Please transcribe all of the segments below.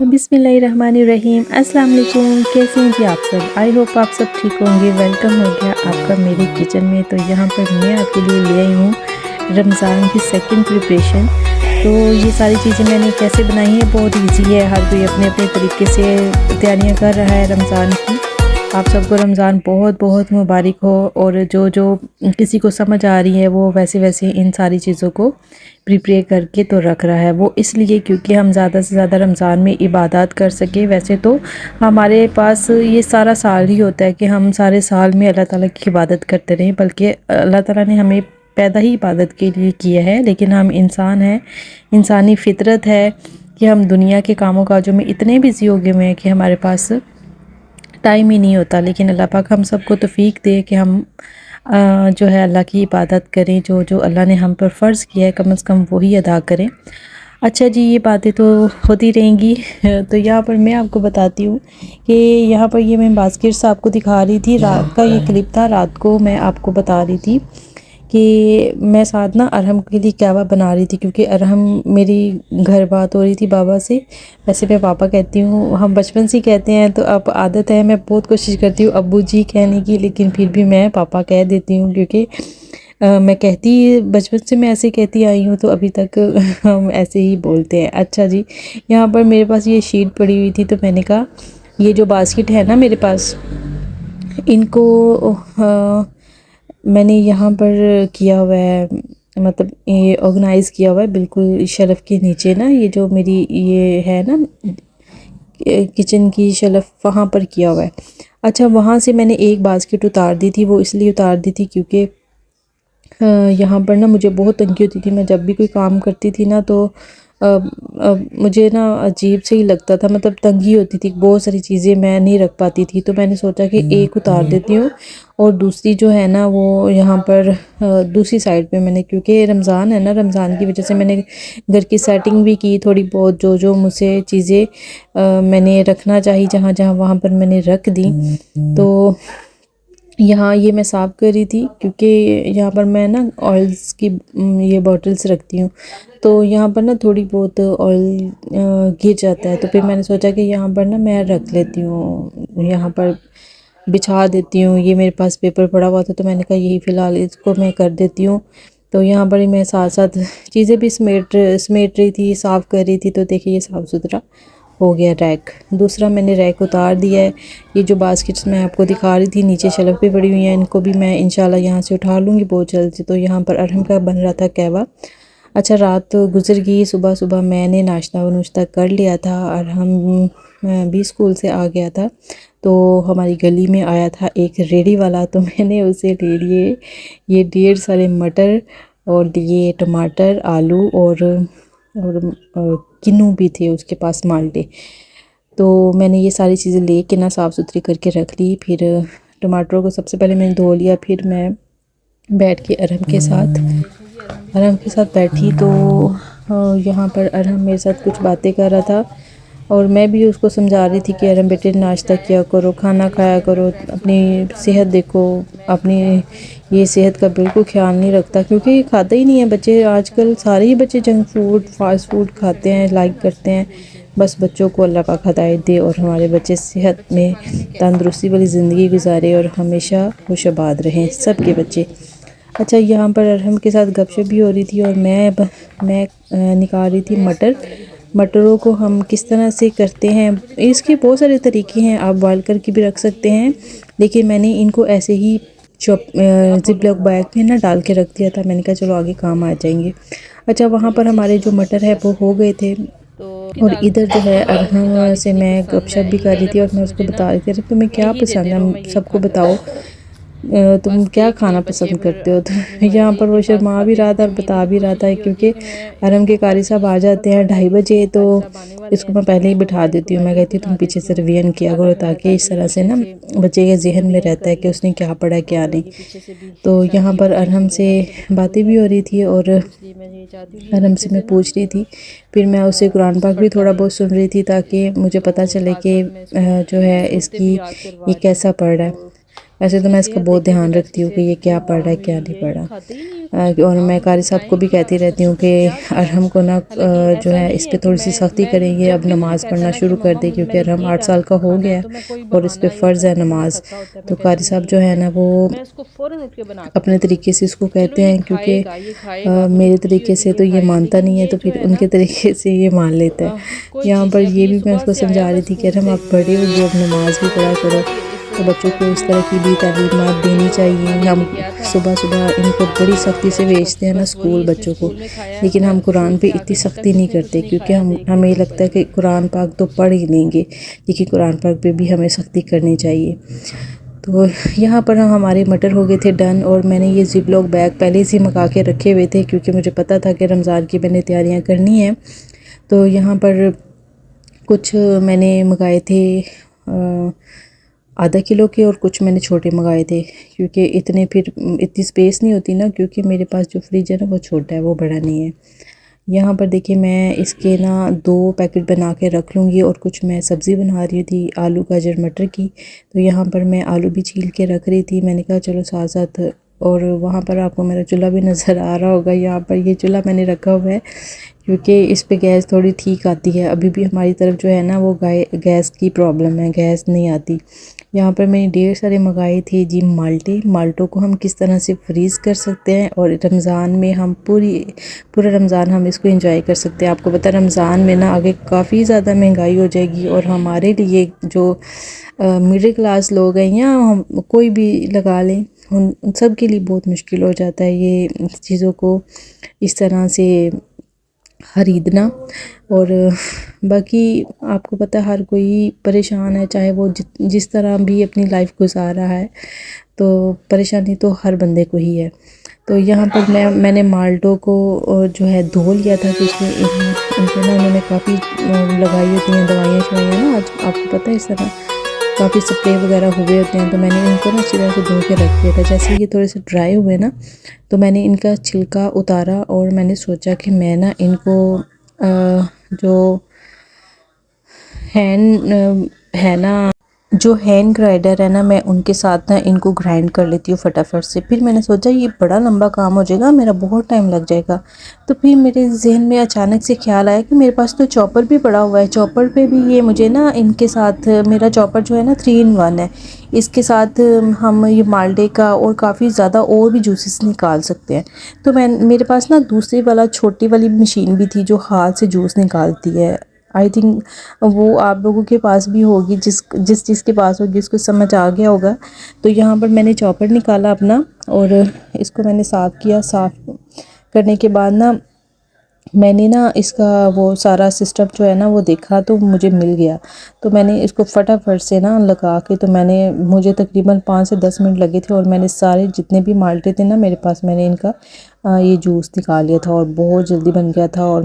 बिस्मिल्लाहिर्रहमानिर्रहीम। अस्सलाम वालेकुम। कैसे हैं जी आप सब? आई होप आप सब ठीक होंगे। वेलकम हो गया आपका मेरे किचन में। तो यहाँ पर मैं आपके लिए ले आई हूँ रमज़ान की सेकंड प्रिपरेशन। तो ये सारी चीज़ें मैंने कैसे बनाई है, बहुत इजी है। हर कोई अपने अपने तरीके से तैयारियाँ कर रहा है रमज़ान की। आप सबको रमज़ान बहुत बहुत मुबारक हो। और जो जो किसी को समझ आ रही है वो वैसे वैसे इन सारी चीज़ों को प्रिपेयर करके तो रख रहा है। वो इसलिए क्योंकि हम ज़्यादा से ज़्यादा रमज़ान में इबादत कर सकें। वैसे तो हमारे पास ये सारा साल ही होता है कि हम सारे साल में अल्लाह ताला की इबादत करते रहें, बल्कि अल्लाह ताला ने हमें पैदा ही इबादत के लिए किया है। लेकिन हम इंसान हैं, इंसानी फितरत है कि हम दुनिया के कामों काजों में इतने बिज़ी हो गए हुए हैं कि हमारे पास टाइम ही नहीं होता। लेकिन अल्लाह पाक हम सबको तौफीक दे कि हम जो है अल्लाह की इबादत करें। जो जो अल्लाह ने हम पर फ़र्ज़ किया है कम से कम वही अदा करें। अच्छा जी, ये बातें तो होती रहेंगी। तो यहाँ पर मैं आपको बताती हूँ कि यहाँ पर ये मैं बास्केट्स आपको दिखा रही थी। रात का ये क्लिप था। रात को मैं आपको बता रही थी कि मैं साथ ना अरहम के लिए कहवा बना रही थी, क्योंकि अरहम मेरी घर बात हो रही थी बाबा से। वैसे मैं पापा कहती हूँ, हम बचपन से ही कहते हैं तो अब आदत है। मैं बहुत कोशिश करती हूँ अब्बू जी कहने की, लेकिन फिर भी मैं पापा कह देती हूँ, क्योंकि मैं कहती बचपन से मैं ऐसे कहती आई हूँ, तो अभी तक हम ऐसे ही बोलते हैं। अच्छा जी, यहाँ पर मेरे पास ये शीट पड़ी हुई थी, तो मैंने कहा ये जो बास्केट है ना मेरे पास, इनको मैंने यहाँ पर किया हुआ है, मतलब ये ऑर्गेनाइज़ किया हुआ है बिल्कुल शेल्फ़ के नीचे ना। ये जो मेरी ये है ना किचन की शेल्फ़, वहाँ पर किया हुआ है। अच्छा, वहाँ से मैंने एक बास्केट उतार दी थी। वो इसलिए उतार दी थी क्योंकि यहाँ पर ना मुझे बहुत तंगी होती थी। मैं जब भी कोई काम करती थी ना तो मुझे ना अजीब से ही लगता था, मतलब तंगी होती थी। बहुत सारी चीज़ें मैं नहीं रख पाती थी, तो मैंने सोचा कि एक उतार देती हूँ और दूसरी जो है ना वो यहाँ पर दूसरी साइड पे मैंने, क्योंकि रमज़ान है ना, रमज़ान की वजह से मैंने घर की सेटिंग भी की थोड़ी बहुत। जो जो मुझसे चीज़ें मैंने रखना चाहिए जहाँ जहाँ, वहाँ पर मैंने रख दी। तो यहाँ ये मैं साफ़ कर रही थी, क्योंकि यहाँ पर मैं ना ऑयल्स की ये बॉटल्स रखती हूँ, तो यहाँ पर ना थोड़ी बहुत ऑयल गिर जाता है। तो फिर मैंने सोचा कि यहाँ पर ना मैं रख लेती हूँ, यहाँ पर बिछा देती हूँ। ये मेरे पास पेपर पड़ा हुआ था, तो मैंने कहा यही फ़िलहाल इसको मैं कर देती हूँ। तो यहाँ पर ही मैं साथ साथ चीज़ें भी समेट रही थी, साफ़ कर रही थी। तो देखिए ये साफ़ सुथरा हो गया रैक। दूसरा मैंने रैक उतार दिया है। ये जो बास्केट्स मैं आपको दिखा रही थी नीचे शेल्फ पे पड़ी हुई हैं, इनको भी मैं इंशाल्लाह यहाँ से उठा लूँगी बहुत जल्द से। तो यहाँ पर अरहम का बन रहा था कहवा। अच्छा, रात गुजर गई, सुबह सुबह मैंने नाश्ता वनुश्ता कर लिया था। अरहम भी स्कूल से आ गया था, तो हमारी गली में आया था एक रेडी वाला, तो मैंने उसे ले लिए ये ढेर सारे मटर और ये टमाटर, आलू और किन्नू भी थे उसके पास, माल्टे। तो मैंने ये सारी चीज़ें ले के ना साफ़ सुथरी करके रख ली। फिर टमाटरों को सबसे पहले मैंने धो लिया, फिर मैं बैठ के अरहम के साथ बैठी। तो यहाँ पर अरहम मेरे साथ कुछ बातें कर रहा था और मैं भी उसको समझा रही थी कि अरहम बेटे नाश्ता किया करो, खाना खाया करो, अपनी सेहत देखो। अपनी ये सेहत का बिल्कुल ख्याल नहीं रखता, क्योंकि ये खाता ही नहीं है बच्चे। आजकल सारे ही बच्चे जंक फूड फास्ट फूड खाते हैं, लाइक करते हैं। बस बच्चों को अल्लाह पाक हिदायत दे और हमारे बच्चे सेहत में तंदुरुस्ती वाली ज़िंदगी गुजारे और हमेशा खुशबाद रहें सबके बच्चे। अच्छा, यहाँ पर अरहम के साथ गपशप भी हो रही थी और मैं निकाल रही थी मटरों को हम किस तरह से करते हैं। इसके बहुत सारे तरीके हैं, आप बॉयल करके भी रख सकते हैं, लेकिन मैंने इनको ऐसे ही जिप लॉक बैग में ना डाल के रख दिया था। मैंने कहा चलो आगे काम आ जाएंगे। अच्छा, वहाँ पर हमारे जो मटर है वो हो गए थे और इधर जो है अरहम से मैं गपशप भी कर रही थी और मैं उसको बता रही थी, तुम्हें क्या पसंद है सबको बताओ, तुम क्या खाना पसंद करते हो। तो यहाँ पर वो शर्मा भी रहा था और बता भी रहा था, क्योंकि अरहम के कारी साहब आ जाते हैं 2:30 बजे, तो इसको मैं पहले ही बिठा देती हूँ। मैं कहती हूँ तुम पीछे से रिवीजन किया करो, ताकि इस तरह से ना बच्चे के जहन में रहता है कि उसने क्या पढ़ा क्या नहीं। तो यहाँ पर अरहम से बातें भी हो रही थी और अरहम से मैं पूछ रही थी। फिर मैं उसे कुरान पाक भी थोड़ा बहुत सुन रही थी, ताकि मुझे पता चले कि जो है इसकी ये कैसा पढ़ रहा है। वैसे तो मैं इसका बहुत ध्यान रखती हूँ कि ये क्या पढ़ रहा है क्या नहीं पढ़ रहा। और मैं कारी साहब को भी कहती रहती हूँ कि अरहम को ना जो है इस पर थोड़ी सी सख्ती करेंगे, अब नमाज़ पढ़ना शुरू कर दे, क्योंकि अरहम 8 साल का हो गया है और इस पर फ़र्ज़ है नमाज। तो कारी साहब जो है ना वो अपने तरीके से इसको कहते हैं, क्योंकि मेरे तरीके से तो ये मानता नहीं है, तो फिर उनके तरीके से ये मान लेता है। यहाँ पर ये भी मैं उसको समझा रही थी कि अरहम आप बड़े हो गए, अब नमाज भी पढ़ा करो। तो बच्चों को इस तरह की भी तालीमात देनी चाहिए। हम सुबह सुबह इनको बड़ी सख्ती से भेजते हैं ना स्कूल बच्चों को, लेकिन हम कुरान पे इतनी सख्ती नहीं करते, क्योंकि हमें ये लगता है कि कुरान पाक तो पढ़ ही लेंगे, लेकिन कुरान पाक पे भी हमें सख्ती करनी चाहिए। तो यहाँ पर हमारे मटर हो गए थे डन, और मैंने ये ज़िप-लॉक बैग पहले से मंगा के रखे हुए थे, क्योंकि मुझे पता था कि रमज़ान की मैंने तैयारियाँ करनी हैं। तो यहाँ पर कुछ मैंने मंगाए थे आधा किलो के, और कुछ मैंने छोटे मंगाए थे, क्योंकि इतनी स्पेस नहीं होती ना, क्योंकि मेरे पास जो फ्रिज है ना वो छोटा है, वो बड़ा नहीं है। यहाँ पर देखिए मैं इसके ना 2 पैकेट बना के रख लूँगी, और कुछ मैं सब्ज़ी बना रही थी आलू गाजर मटर की। तो यहाँ पर मैं आलू भी छील के रख रही थी, मैंने कहा चलो साथ साथ। और वहाँ पर आपको मेरा चूल्हा भी नज़र आ रहा होगा, यहाँ पर ये चूल्हा मैंने रखा हुआ है, क्योंकि इस पे गैस थोड़ी ठीक आती है। अभी भी हमारी तरफ जो है ना वो गैस की प्रॉब्लम है, गैस नहीं आती। यहाँ पर मैंने ढेर सारे मंगाए थे जी माल्टों को हम किस तरह से फ्रीज़ कर सकते हैं, और रमज़ान में हम पूरा रमज़ान हम इसको एंजॉय कर सकते हैं। आपको पता है रमज़ान में ना आगे काफ़ी ज़्यादा महंगाई हो जाएगी, और हमारे लिए जो मिडिल क्लास लोग हैं, या हम कोई भी लगा लें, उन सब के लिए बहुत मुश्किल हो जाता है ये चीज़ों को इस तरह से ख़रीदना। और बाकी आपको पता है हर कोई परेशान है, चाहे वो जिस तरह भी अपनी लाइफ गुजार रहा है, तो परेशानी तो हर बंदे को ही है। तो यहाँ पर मैंने माल्टो को जो है धो लिया था, क्योंकि इनके ना उन्होंने काफ़ी लगाई होती हैं दवाइयाँ शवाइयाँ ना, आज आपको पता है इस तरह काफ़ी स्प्रे वगैरह हुए होते हैं। तो मैंने इनको ना अच्छी तरह से धो के रख दिया था। जैसे ये थोड़े से ड्राई हुए ना, तो मैंने इनका छिलका उतारा, और मैंने सोचा कि मैं ना इनको जो हैंड ग्राइंडर है ना, मैं उनके साथ ना इनको ग्राइंड कर लेती हूँ फटाफट से। फिर मैंने सोचा ये बड़ा लंबा काम हो जाएगा, मेरा बहुत टाइम लग जाएगा। तो फिर मेरे जहन में अचानक से ख्याल आया कि मेरे पास तो चॉपर भी पड़ा हुआ है, चॉपर पे भी ये मुझे ना इनके साथ, मेरा चॉपर जो है ना 3 in 1 है, इसके साथ हम ये माल्टे का और काफ़ी ज़्यादा और भी जूसेस निकाल सकते हैं। तो मेरे पास ना दूसरी वाला छोटी वाली मशीन भी थी जो हाथ से जूस निकालती है। आई थिंक वो आप लोगों के पास भी होगी, जिस चीज़ के पास होगी उसको समझ आ गया होगा। तो यहाँ पर मैंने चॉपर निकाला अपना, और इसको मैंने साफ़ किया। साफ़ करने के बाद ना मैंने ना इसका वो सारा सिस्टम जो है ना वो देखा, तो मुझे मिल गया। तो मैंने इसको फटाफट से ना लगा के, तो मुझे तकरीबन 5 से 10 मिनट लगे थे, और मैंने सारे जितने भी माल्टे थे ना मेरे पास, मैंने इनका ये जूस निकाल लिया था, और बहुत जल्दी बन गया था। और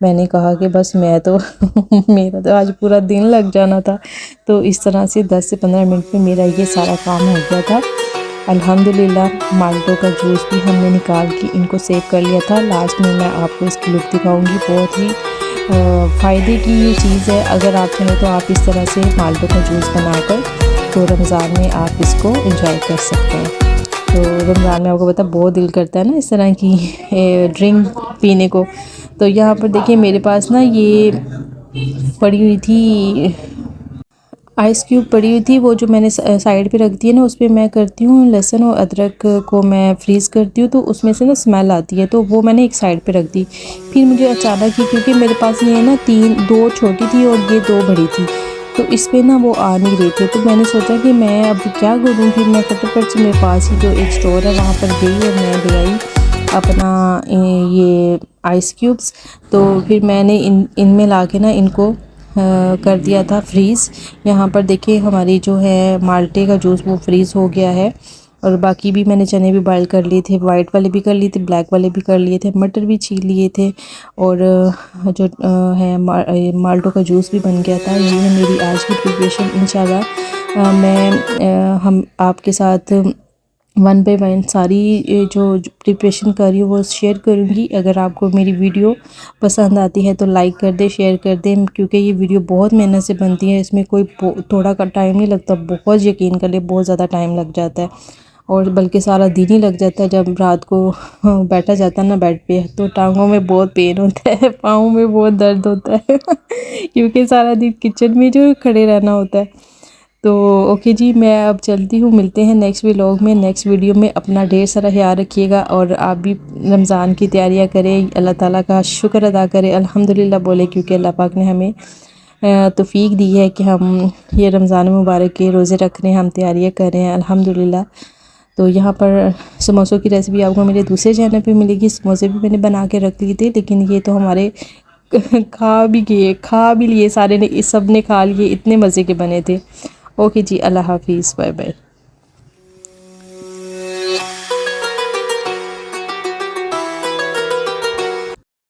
मैंने कहा कि बस मैं तो मेरा तो आज पूरा दिन लग जाना था। तो इस तरह से 10 से 15 मिनट में मेरा ये सारा काम हो गया था। अल्हम्दुलिल्लाह माल्टों का जूस भी हमने निकाल के इनको सेव कर लिया था। लास्ट में मैं आपको इसकी लुक दिखाऊंगी। बहुत ही फ़ायदे की ये चीज़ है। अगर आप चाहें तो आप इस तरह से माल्टों का जूस बनाकर तो रमज़ान में आप इसको एंजॉय कर सकते हैं। तो रमज़ान में आपको पता बहुत दिल करता है ना इस तरह की ड्रिंक पीने को। तो यहाँ पर देखिए मेरे पास ना ये पड़ी हुई थी आइस क्यूब पड़ी हुई थी, वो जो मैंने साइड पे रख दी है ना, उस पर मैं करती हूँ लहसुन और अदरक को मैं फ्रीज़ करती हूँ, तो उसमें से ना स्मेल आती है, तो वो मैंने एक साइड पे रख दी। फिर मुझे अचानक ही, क्योंकि मेरे पास ये ना 2 छोटी थी और ये 2 बड़ी थी, तो इस पर ना वो आ नहीं रही थी। तो मैंने सोचा कि मैं अब क्या करूँ। फिर मैं फटाफट से मेरे पास ही जो एक स्टोर है वहाँ पर गई और मैं ले आई अपना ये आइस क्यूब्स। तो फिर मैंने इनमें ला के ना इनको कर दिया था फ्रीज़। यहाँ पर देखिए हमारी जो है माल्टे का जूस वो फ्रीज़ हो गया है। और बाकी भी मैंने चने भी बॉयल कर लिए थे, वाइट वाले भी कर लिए थे, ब्लैक वाले भी कर लिए थे, मटर भी छील लिए थे, और जो है माल्टो का जूस भी बन गया था। ये है मेरी आज की प्रिपरेशन। इंशाल्लाह हम आपके साथ वन बाय वन सारी जो प्रिपरेशन कर रही हूँ वो शेयर करूँगी। अगर आपको मेरी वीडियो पसंद आती है तो लाइक कर दे, शेयर कर दें, क्योंकि ये वीडियो बहुत मेहनत से बनती है, इसमें कोई थोड़ा का टाइम नहीं लगता, बहुत यकीन कर ले बहुत ज़्यादा टाइम लग जाता है, और बल्कि सारा दिन ही लग जाता है। जब रात को बैठा जाता है ना बेड पे, तो टांगों में बहुत पेन होता है, पाँव में बहुत दर्द होता है क्योंकि सारा दिन किचन में जो खड़े रहना होता है। तो ओके जी, मैं अब चलती हूँ, मिलते हैं नेक्स्ट व्लॉग में, नेक्स्ट वीडियो में। अपना ढेर सारा ख्याल रखिएगा और आप भी रमज़ान की तैयारियाँ करें, अल्लाह ताला का शुक्र अदा करें, अल्हम्दुलिल्लाह बोले, क्योंकि अल्लाह पाक ने हमें तौफीक दी है कि हम ये रमज़ान मुबारक के रोज़े रख रहे हैं, हम तैयारियाँ कर रहे हैं अल्हम्दुलिल्लाह। तो यहाँ पर समोसों की रेसिपी आपको मेरे दूसरे चैनल पे मिलेगी। समोसे भी मैंने बना के रख लिए थे, लेकिन ये तो हमारे खा भी लिए सारे ने, सब ने खा लिए, इतने मज़े के बने थे। ओके जी, अल्लाह हाफिज़, बाय बाय।